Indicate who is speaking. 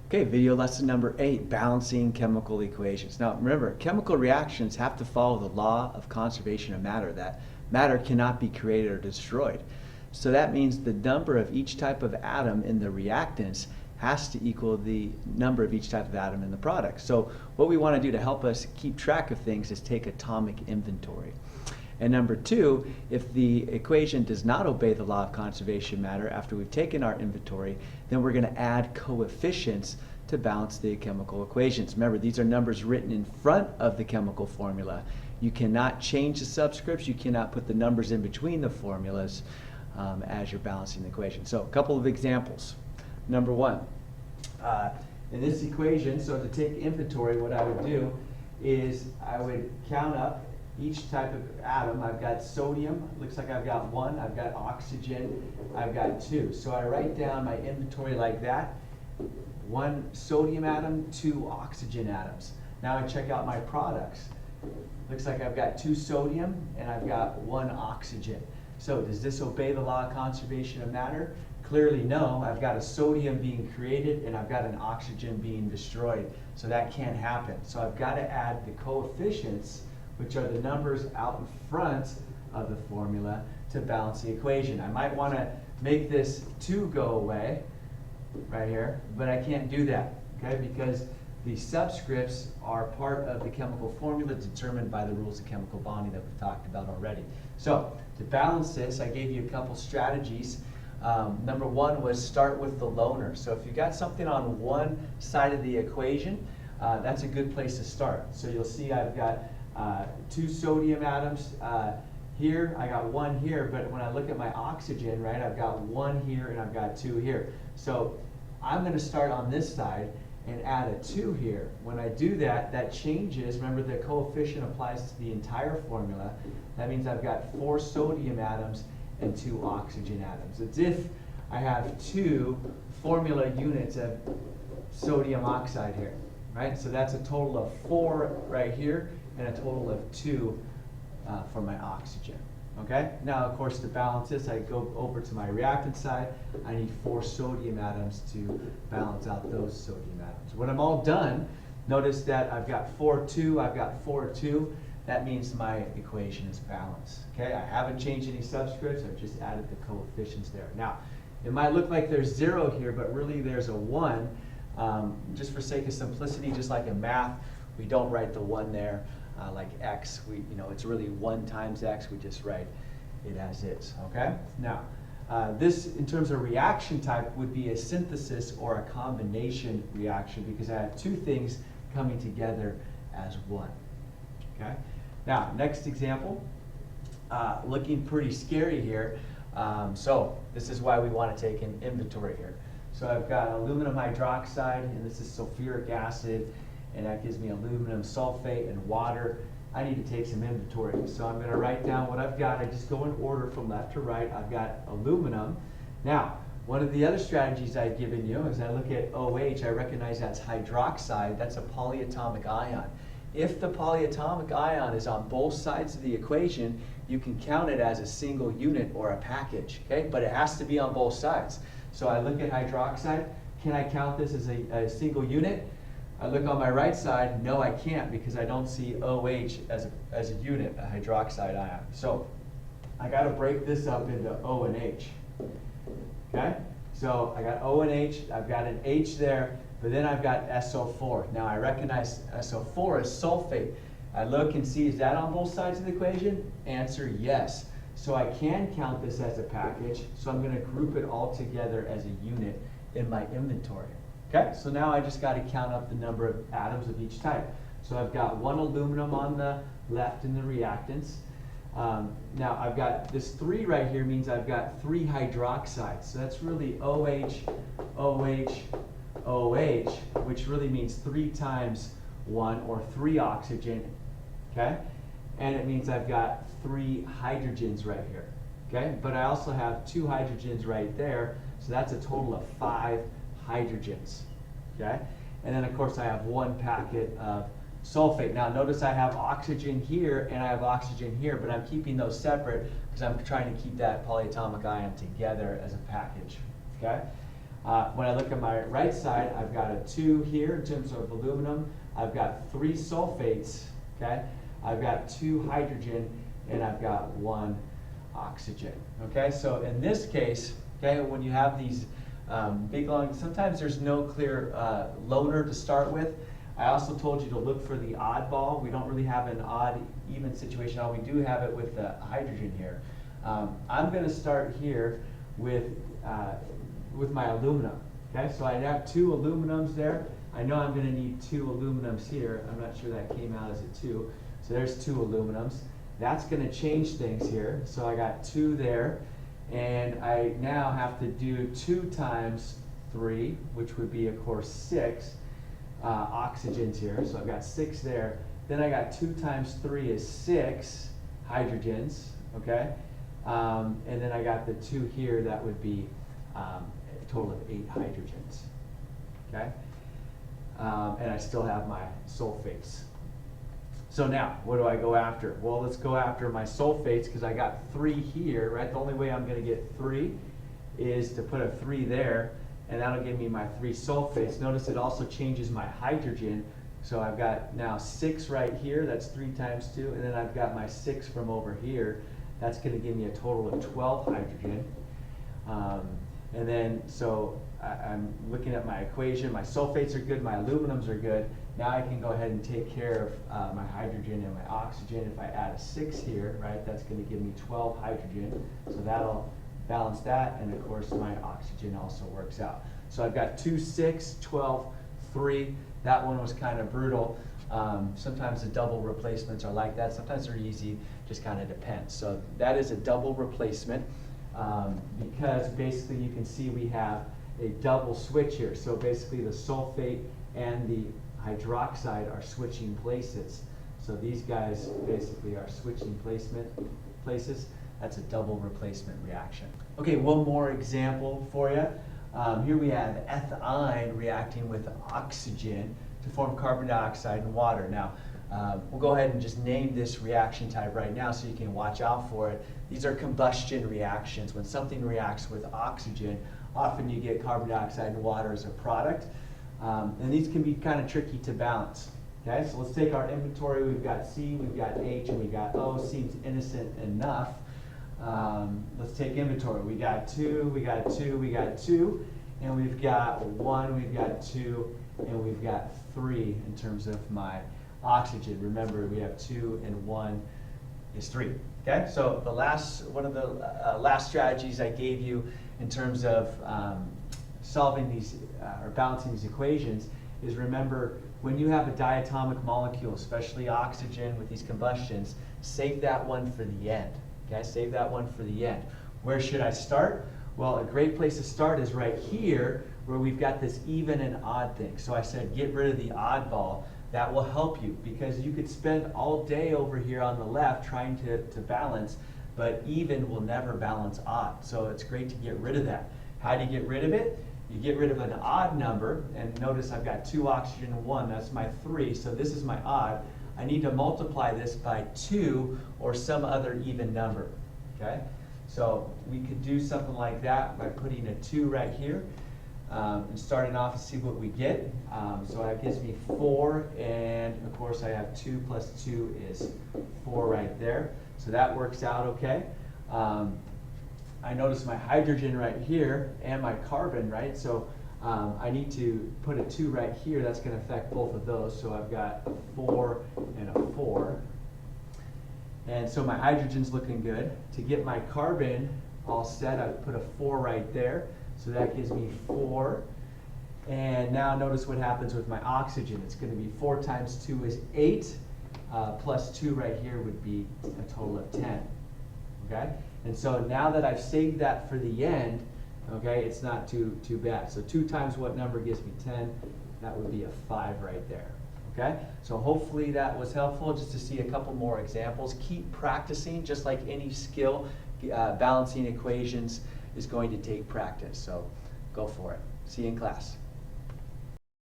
Speaker 1: Okay, video lesson number 8, balancing chemical equations. Now remember, chemical reactions have to follow the law of conservation of matter, that matter cannot be created or destroyed. So that means the number of each type of atom in the reactants has to equal the number of each type of atom in the product. So what we want to do to help us keep track of things is take atomic inventory. And number 2, if the equation does not obey the law of conservation of matter after we've taken our inventory, then we're going to add coefficients to balance the chemical equations. Remember, these are numbers written in front of the chemical formula. You cannot change the subscripts. You cannot put the numbers in between the formulas as you're balancing the equation. So a couple of examples. Number 1, in this equation, so to take inventory, what I would do is I would count up each type of atom. I've got sodium, looks like I've got 1, I've got oxygen, I've got 2. So I write down my inventory like that. 1 sodium atom, 2 oxygen atoms. Now I check out my products. Looks like I've got 2 sodium and I've got 1 oxygen. So does this obey the law of conservation of matter? Clearly no. I've got a sodium being created and I've got an oxygen being destroyed. So that can't happen. So I've got to add the coefficients, which are the numbers out in front of the formula, to balance the equation. I might want to make this 2 go away right here, but I can't do that, okay, because the subscripts are part of the chemical formula determined by the rules of chemical bonding that we've talked about already. So to balance this, I gave you a couple strategies. Number 1 was start with the loner. So if you got something on one side of the equation, that's a good place to start. So you'll see I've got 2 sodium atoms here, I got 1 here, but when I look at my oxygen, right, I've got 1 here and I've got 2 here. So I'm going to start on this side and add a 2 here. When I do that, that changes. Remember, the coefficient applies to the entire formula. That means I've got 4 sodium atoms and 2 oxygen atoms. It's if I have 2 formula units of sodium oxide here, right? So that's a total of 4 right here and a total of 2 for my oxygen. Okay? Now, of course, to balance this, I go over to my reactant side. I need 4 sodium atoms to balance out those sodium atoms. When I'm all done, notice that I've got 4, 2, I've got 4, 2. That means my equation is balanced. Okay? I haven't changed any subscripts. I've just added the coefficients there. Now, it might look like there's 0 here, but really there's a 1. Just for sake of simplicity, just like in math, we don't write the 1 there. Like x, it's really 1 times x. We just write it as is. Okay. Now, this in terms of reaction type would be a synthesis or a combination reaction because I have 2 things coming together as 1. Okay. Now, next example, looking pretty scary here. So this is why we want to take an inventory here. So I've got aluminum hydroxide, and this is sulfuric acid. And that gives me aluminum sulfate and water. I need to take some inventory. So I'm going to write down what I've got. I just go in order from left to right. I've got aluminum. Now, one of the other strategies I've given you is I look at OH. I recognize that's hydroxide. That's a polyatomic ion. If the polyatomic ion is on both sides of the equation, you can count it as a single unit or a package. Okay? But it has to be on both sides. So I look at hydroxide. Can I count this as a single unit? I look on my right side, no I can't because I don't see OH as a unit, a hydroxide ion. So I got to break this up into O and H. Okay? So I got O and H, I've got an H there, but then I've got SO4. Now I recognize SO4 as sulfate. I look and see, is that on both sides of the equation? Answer, yes. So I can count this as a package, so I'm going to group it all together as a unit in my inventory. Okay, so now I just got to count up the number of atoms of each type. So I've got 1 aluminum on the left in the reactants. Now I've got this 3 right here means I've got 3 hydroxides. So that's really OH, OH, OH, which really means 3 times 1 or 3 oxygen. Okay, and it means I've got 3 hydrogens right here. Okay, but I also have 2 hydrogens right there. So that's a total of 5 hydrogens, okay? And then of course I have 1 packet of sulfate. Now notice I have oxygen here and I have oxygen here, but I'm keeping those separate because I'm trying to keep that polyatomic ion together as a package, okay? When I look at my right side, I've got a 2 here in terms of aluminum. I've got 3 sulfates, okay? I've got 2 hydrogen, and I've got 1 oxygen, okay? So in this case, okay, when you have these big long, sometimes there's no clear loader to start with. I also told you to look for the oddball. We don't really have an odd even situation. We do have it with the hydrogen here. I'm going to start here with my aluminum. Okay, so I have 2 aluminums there. I know I'm going to need 2 aluminums here. I'm not sure that came out as a 2. So there's 2 aluminums. That's going to change things here. So I got 2 there. And I now have to do 2 times 3, which would be, of course, 6 oxygens here. So I've got 6 there. Then I got 2 times 3 is 6 hydrogens, okay? And then I got the 2 here, that would be a total of 8 hydrogens, okay? And I still have my sulfates. So now, what do I go after? Well, let's go after my sulfates because I got 3 here, right? The only way I'm going to get 3 is to put a 3 there, and that'll give me my 3 sulfates. Notice it also changes my hydrogen. So I've got now 6 right here, that's 3 times 2, and then I've got my 6 from over here. That's going to give me a total of 12 hydrogen. And then, so I'm looking at my equation. My sulfates are good, my aluminums are good. Now I can go ahead and take care of my hydrogen and my oxygen. If I add a 6 here, right, that's going to give me 12 hydrogen. So that'll balance that, and of course my oxygen also works out. So I've got 2, 6, 12, 3. That one was kind of brutal. Sometimes the double replacements are like that. Sometimes they're easy, just kind of depends. So that is a double replacement because basically you can see we have a double switch here. So basically the sulfate and the hydroxide are switching places. So these guys basically are switching places. That's a double replacement reaction. Okay, one more example for you. Here we have ethine reacting with oxygen to form carbon dioxide and water. Now, we'll go ahead and just name this reaction type right now so you can watch out for it. These are combustion reactions. When something reacts with oxygen, often you get carbon dioxide and water as a product. And these can be kind of tricky to balance. Okay, so let's take our inventory. We've got C, we've got H, and we got O. Seems innocent enough. Let's take inventory. We got 2, we got 2, we got 2, and we've got 1, we've got 2, and we've got 3 in terms of my oxygen. Remember, we have 2 and 1 is 3. Okay, so the one of the last strategies I gave you in terms of solving these or balancing these equations is, remember, when you have a diatomic molecule, especially oxygen with these combustions, save that one for the end. Okay, save that one for the end. Where should I start? Well, a great place to start is right here where we've got this even and odd thing. So I said get rid of the oddball. That will help you because you could spend all day over here on the left trying to balance, but even will never balance odd. So it's great to get rid of that. How do you get rid of it? You get rid of an odd number, and notice I've got 2 oxygen and 1, that's my 3, so this is my odd. I need to multiply this by 2 or some other even number, okay? So we could do something like that by putting a 2 right here and starting off and see what we get. So that gives me 4, and of course I have 2 plus 2 is 4 right there. So that works out okay. I notice my hydrogen right here and my carbon, right? So I need to put a 2 right here. That's going to affect both of those. So I've got a 4 and a 4. And so my hydrogen's looking good. To get my carbon all set, I put a 4 right there. So that gives me 4. And now notice what happens with my oxygen. It's going to be 4 times 2 is 8. Plus 2 right here would be a total of 10. Okay? And so now that I've saved that for the end, okay, it's not too bad. So 2 times what number gives me 10? That would be a 5 right there. Okay? So hopefully that was helpful just to see a couple more examples. Keep practicing, just like any skill. Balancing equations is going to take practice. So go for it. See you in class.